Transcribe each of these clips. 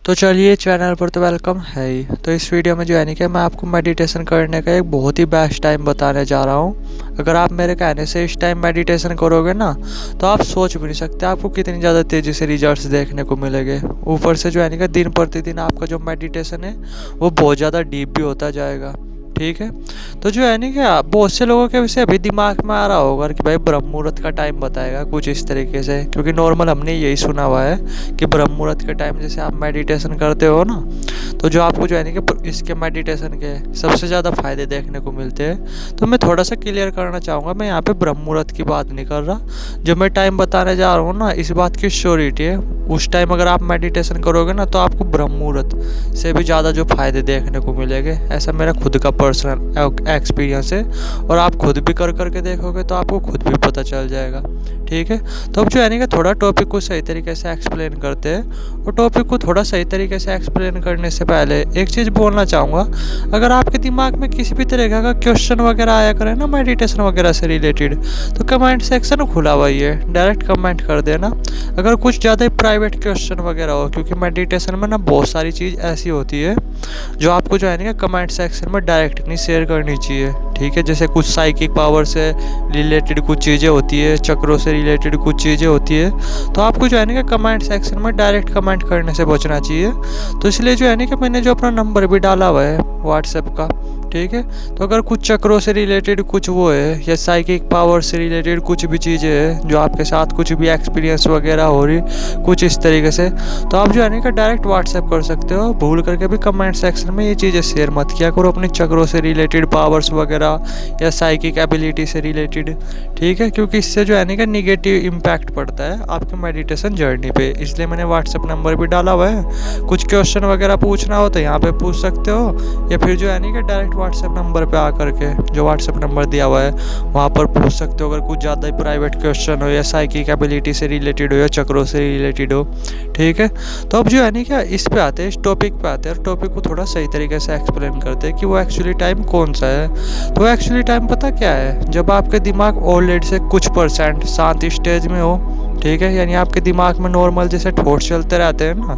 तो चलिए चैनल पर तो वेलकम है ही। तो इस वीडियो में जो है नहीं कि मैं आपको मेडिटेशन करने का एक बहुत ही बेस्ट टाइम बताने जा रहा हूँ। अगर आप मेरे कहने से इस टाइम मेडिटेशन करोगे ना तो आप सोच भी नहीं सकते आपको कितनी ज़्यादा तेज़ी से रिजल्ट्स देखने को मिलेंगे। ऊपर से जो है नहीं कि दिन प्रतिदिन आपका जो मेडिटेशन है वो बहुत ज़्यादा डीप भी होता जाएगा। ठीक है, तो जो है नहीं कि बहुत से लोगों के वैसे अभी दिमाग में आ रहा होगा कि भाई ब्रह्म मुहूर्त का टाइम बताएगा कुछ इस तरीके से, क्योंकि नॉर्मल हमने यही सुना हुआ है कि ब्रह्म मुहूर्त के टाइम जैसे आप मेडिटेशन करते हो ना तो जो आपको जो है नहीं कि इसके मेडिटेशन के सबसे ज़्यादा फायदे देखने को मिलते हैं। तो मैं थोड़ा सा क्लियर करना चाहूँगा, मैं यहाँ पे ब्रह्म मुहूर्त की बात नहीं कर रहा। जो मैं टाइम बताने जा रहा हूँ ना इस बात की श्योरिटी है उस टाइम अगर आप मेडिटेशन करोगे ना तो आपको ब्रह्म मुहूर्त से भी ज़्यादा जो फायदे देखने को मिलेंगे। ऐसा मेरा खुद का पर्सनल एक्सपीरियंस है और आप खुद भी कर करके देखोगे तो आपको खुद भी पता चल जाएगा। ठीक है, तो अब जो है ना कि थोड़ा टॉपिक को सही तरीके से एक्सप्लेन करते हैं। और टॉपिक को थोड़ा सही तरीके से एक्सप्लेन करने से पहले एक चीज़ बोलना चाहूँगा, अगर आपके दिमाग में किसी भी तरह का क्वेश्चन वगैरह आया करे ना मेडिटेशन वगैरह से रिलेटेड तो कमेंट सेक्शन खुला हुआ ही है, डायरेक्ट कमेंट कर देना। अगर कुछ ज़्यादा ही प्राइवेट क्वेश्चन वगैरह हो, क्योंकि मेडिटेशन में ना बहुत सारी चीज़ ऐसी होती है जो आपको जो है ना कमेंट सेक्शन में डायरेक्ट नहीं शेयर करनी चाहिए। ठीक है, जैसे कुछ साइकिक पावर से रिलेटेड कुछ चीज़ें होती है, चक्रों से रिलेटेड कुछ चीज़ें होती है, तो आपको जो है ना कि कमेंट सेक्शन में डायरेक्ट कमेंट करने से बचना चाहिए। तो इसलिए जो है ना कि मैंने जो अपना नंबर भी डाला हुआ है व्हाट्सएप का, ठीक है, तो अगर कुछ चक्रों से रिलेटेड कुछ वो है या साइकिक पावर से रिलेटेड कुछ भी चीज़ें है जो आपके साथ कुछ भी एक्सपीरियंस वगैरह हो रही कुछ इस तरीके से, तो आप जो है ना कि डायरेक्ट व्हाट्सएप कर सकते हो। भूल करके भी कमेंट सेक्शन में ये चीज़ें शेयर मत किया करो अपनी चक्रों से रिलेटेड पावर्स वगैरह या साइकिक एबिलिटी से रिलेटेड। ठीक है, क्योंकि इससे जो है ना कि निगेटिव इम्पैक्ट पड़ता है आपके मेडिटेशन जर्नी पे, इसलिए मैंने व्हाट्सएप नंबर भी डाला हुआ है। कुछ क्वेश्चन वगैरह पूछना हो तो यहाँ पे पूछ सकते हो, या फिर जो है ना कि डायरेक्ट व्हाट्सएप नंबर पे आकर के जो व्हाट्सएप नंबर दिया हुआ है वहाँ पर पूछ सकते हो अगर कुछ ज़्यादा ही प्राइवेट क्वेश्चन हो या साइकिक एबिलिटी से रिलेटेड हो या चक्रों से रिलेटेड हो। ठीक है, तो अब जो है ना क्या इस पे आते हैं, इस टॉपिक पे आते हैं और टॉपिक को थोड़ा सही तरीके से एक्सप्लेन करते हैं कि वो एक्चुअली टाइम कौन सा है। तो एक्चुअली टाइम पता क्या है, जब आपके दिमाग ऑलरेडी से कुछ % शांत स्टेज में हो। ठीक है, यानी आपके दिमाग में नॉर्मल जैसे थॉट चलते रहते हैं ना,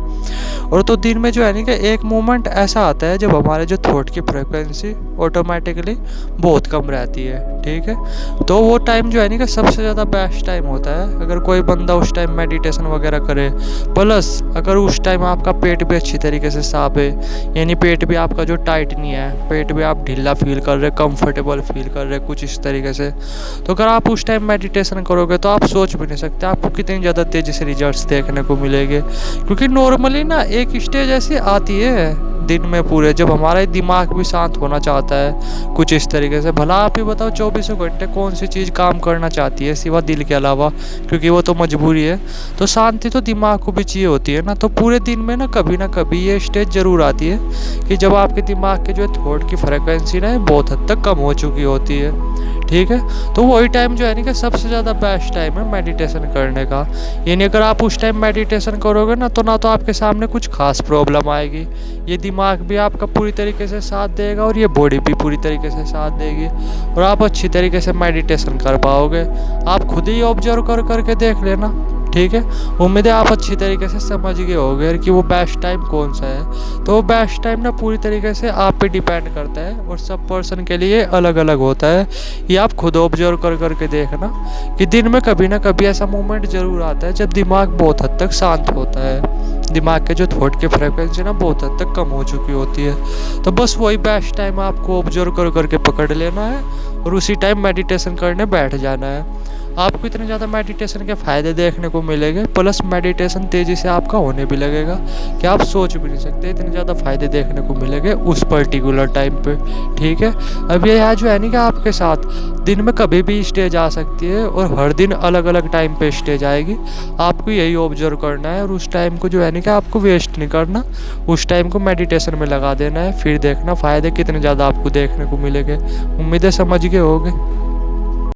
और तो दिन में जो है ना कि एक मोमेंट ऐसा आता है जब हमारे जो थॉट की फ्रिक्वेंसी ऑटोमेटिकली बहुत कम रहती है। ठीक है, तो वो टाइम जो है ना कि सबसे ज़्यादा बेस्ट टाइम होता है अगर कोई बंदा उस टाइम मेडिटेशन वगैरह करे। प्लस अगर उस टाइम आपका पेट भी अच्छी तरीके से साफ है, यानी पेट भी आपका जो टाइट नहीं है, पेट भी आप ढीला फील कर रहे, कंफर्टेबल फील कर रहे कुछ इस तरीके से, तो अगर आप उस टाइम मेडिटेशन करोगे तो आप सोच भी नहीं सकते आपको कितनी ज़्यादा तेज़ी से रिजल्ट्स देखने को मिलेंगे। क्योंकि नॉर्मली ना एक स्टेज ऐसी आती है दिन में पूरे जब हमारा दिमाग भी शांत होना चाहता है कुछ इस तरीके से। भला आप ही बताओ 24 घंटे कौन सी चीज़ काम करना चाहती है सिवा दिल के अलावा, क्योंकि वो तो मजबूरी है। तो शांति तो दिमाग को भी चाहिए होती है ना, तो पूरे दिन में ना कभी ये स्टेज ज़रूर आती है कि जब आपके दिमाग के जो थॉट की फ्रिक्वेंसी ना बहुत हद तक कम हो चुकी होती है। ठीक है, तो वही टाइम जो है ना कि सबसे ज़्यादा बेस्ट टाइम है मेडिटेशन करने का। यानी अगर आप उस टाइम मेडिटेशन करोगे ना तो आपके सामने कुछ खास प्रॉब्लम आएगी, ये दिमाग भी आपका पूरी तरीके से साथ देगा और ये बॉडी भी पूरी तरीके से साथ देगी और आप अच्छी तरीके से मेडिटेशन कर पाओगे। आप खुद ही ऑब्जर्व कर करके देख लेना। ठीक है, उम्मीद है आप अच्छी तरीके से समझ गए होंगे कि वो बेस्ट टाइम कौन सा है। तो वो बेस्ट टाइम ना पूरी तरीके से आप पे डिपेंड करता है और सब पर्सन के लिए अलग अलग होता है। ये आप खुद ऑब्जर्व कर करके देखना कि दिन में कभी ना कभी ऐसा मोमेंट ज़रूर आता है जब दिमाग बहुत हद तक शांत होता है, दिमाग के जो थॉट की फ्रिक्वेंसी ना बहुत हद तक कम हो चुकी होती है। तो बस वही बेस्ट टाइम आपको ऑब्जर्व कर करके पकड़ लेना है और उसी टाइम मेडिटेशन करने बैठ जाना है। आपको इतने ज़्यादा मेडिटेशन के फ़ायदे देखने को मिलेंगे, प्लस मेडिटेशन तेज़ी से आपका होने भी लगेगा कि आप सोच भी नहीं सकते इतने ज़्यादा फ़ायदे देखने को मिलेंगे उस पर्टिकुलर टाइम पे। ठीक है, अब ये यहाँ जो है नहीं कि आपके साथ दिन में कभी भी स्टेज आ सकती है और हर दिन अलग अलग टाइम पे स्टेज आएगी। आपको यही ऑब्जर्व करना है और उस टाइम को जो है नहीं कि आपको वेस्ट नहीं करना, उस टाइम को मेडिटेशन में लगा देना है, फिर देखना फ़ायदे कितने ज़्यादा आपको देखने को मिलेंगे। उम्मीदें समझ गए होंगे।